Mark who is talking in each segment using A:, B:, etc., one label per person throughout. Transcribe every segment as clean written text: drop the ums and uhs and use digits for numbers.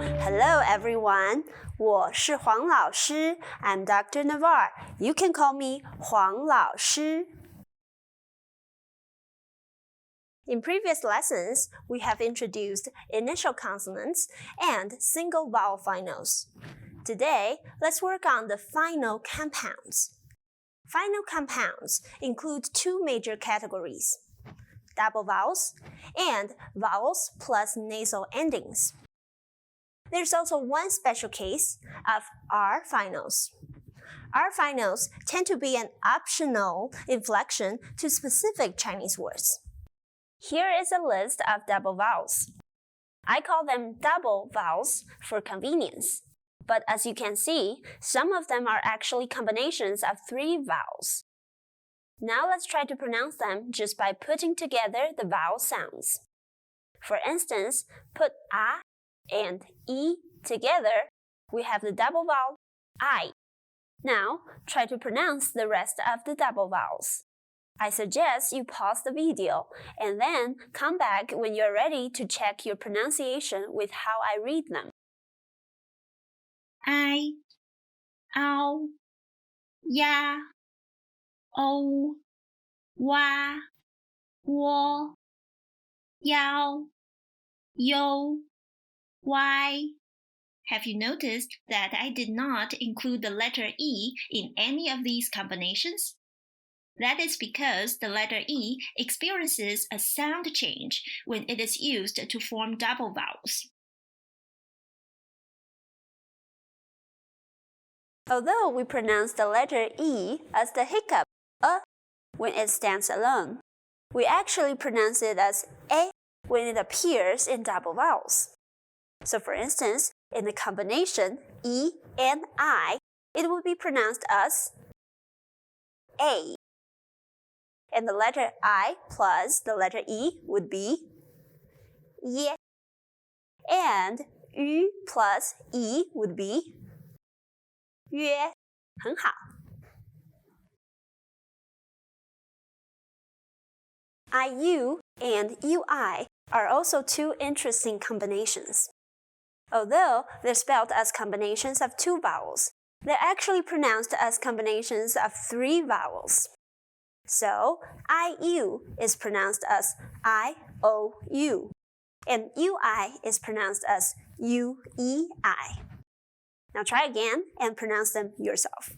A: Hello everyone. 我是黄老师 I'm Dr. Navar. You can call me 黄老师. In previous lessons, we have introduced initial consonants and single vowel finals. Today, let's work on the final compounds. Final compounds include two major categories: double vowels and vowels plus nasal endings. There's also one special case of R finals. R finals tend to be an optional inflection to specific Chinese words. Here is a list of double vowels. I call them double vowels for convenience, but as you can see, some of them are actually combinations of three vowels. Now let's try to pronounce them just by putting together the vowel sounds. For instance, put A and E together, we have the double vowel I. Now, try to pronounce the rest of the double vowels. I suggest you pause the video and then come back when you're ready to check your pronunciation with how I read them.
B: I, ow, ya, o, wa, wo, yao, yo, y. Have you noticed that I did not include the letter E in any of these combinations? That is because the letter E experiences a sound change when it is used to form double vowels.
A: Although we pronounce the letter E as the hiccup, when it stands alone, we actually pronounce it as A when it appears in double vowels. So for instance, in the combination E and I, it would be pronounced as A. And the letter I plus the letter E would be Ye. And U plus E would be Yue. 很好。IU and UI are also two interesting combinations. Although they're spelled as combinations of two vowels, they're actually pronounced as combinations of three vowels. So, IU is pronounced as IOU, and UI is pronounced as UEI. Now try again and pronounce them yourself.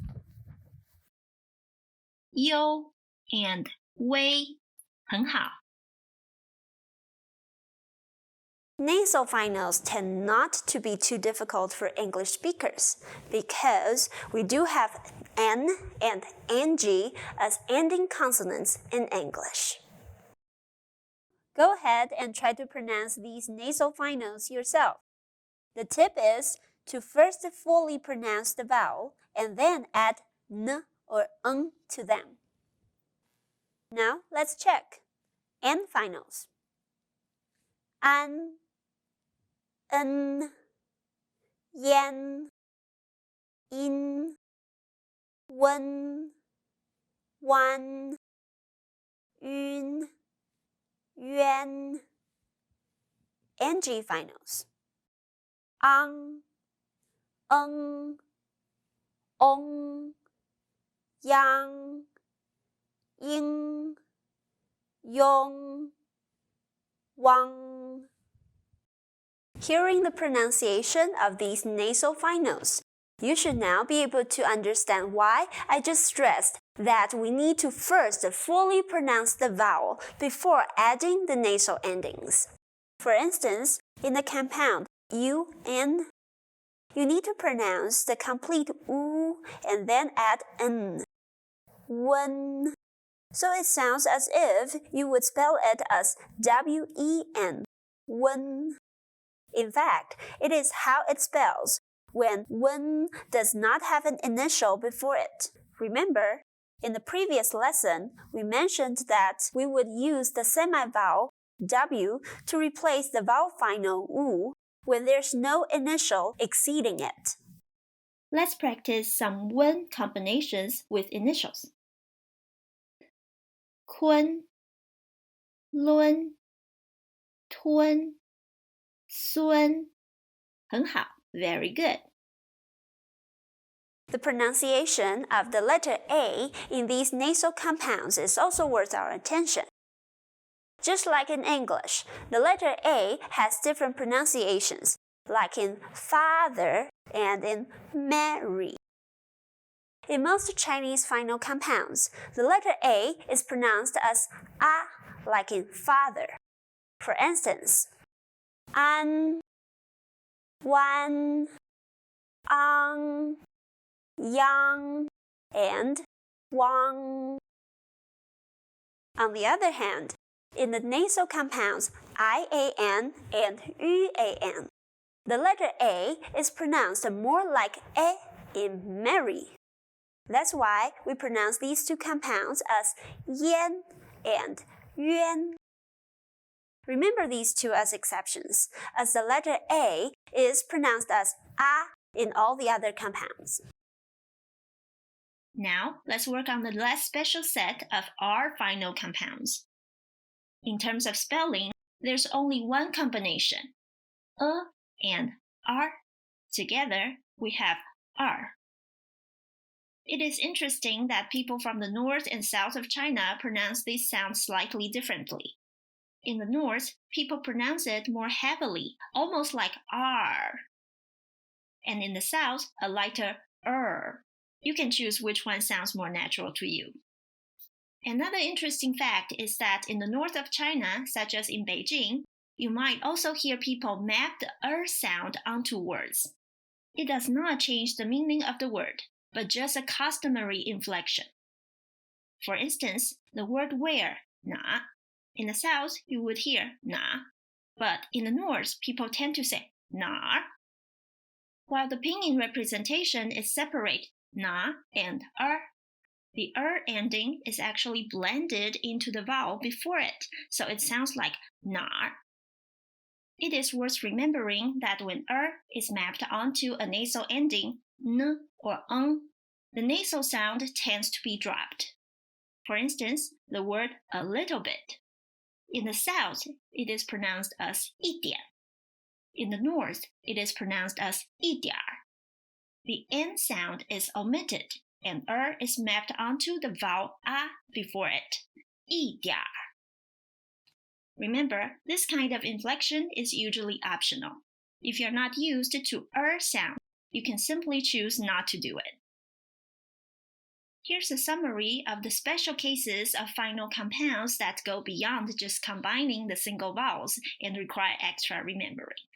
B: Yo and wei, 很好。
A: Nasal finals tend not to be too difficult for English speakers because we do have N and NG as ending consonants in English. Go ahead and try to pronounce these nasal finals yourself. The tip is to first fully pronounce the vowel and then add N or Ng to them. Now let's check. N finals. An, N, Yan, In, Wen, Wan, Yun, Yuan. NG finals. Ang, Eng, Ong, Yang, Ying, Yong, Wang. Hearing the pronunciation of these nasal finals, you should now be able to understand why I just stressed that we need to first fully pronounce the vowel before adding the nasal endings. For instance, in the compound UN, you need to pronounce the complete U and then add N. Wen. So it sounds as if you would spell it as W-E-N. Wen. In fact, it is how it spells when wen does not have an initial before it. Remember, in the previous lesson, we mentioned that we would use the semi-vowel W to replace the vowel final U when there's no initial exceeding it.
B: Let's practice some wen combinations with initials. Kun, Lun, Tun, Sun, 很好 very good.
A: The pronunciation of the letter A in these nasal compounds is also worth our attention. Just like in English, the letter A has different pronunciations, like in father and in Mary. In most Chinese final compounds, the letter A is pronounced as A, like in father. For instance, an, wan, ang, yang, and wang. On the other hand, in the nasal compounds ian and yuan, the letter A is pronounced more like E in Mary. That's why we pronounce these two compounds as yan and yuan. Remember these two as exceptions, as the letter A is pronounced as A in all the other compounds.
B: Now, let's work on the last special set of R final compounds. In terms of spelling, there's only one combination. And R. Together, we have R. It is interesting that people from the north and south of China pronounce these sounds slightly differently. In the north, people pronounce it more heavily, almost like R. And in the south, a lighter You can choose which one sounds more natural to you. Another interesting fact is that in the north of China, such as in Beijing, you might also hear people map the sound onto words. It does not change the meaning of the word, but just a customary inflection. For instance, the word where, na. In the south, you would hear na, but in the north, people tend to say nar. While the pinyin representation is separate, na and the ending is actually blended into the vowel before it, so it sounds like nar. It is worth remembering that when is mapped onto a nasal ending, n or the nasal sound tends to be dropped. For instance, the word a little bit. In the south, it is pronounced as 一点. In the north, it is pronounced as 一点. The n sound is omitted, and is mapped onto the vowel a before it, 一点. Remember, this kind of inflection is usually optional. If you're not used to sound, you can simply choose not to do it. Here's a summary of the special cases of final compounds that go beyond just combining the single vowels and require extra remembering.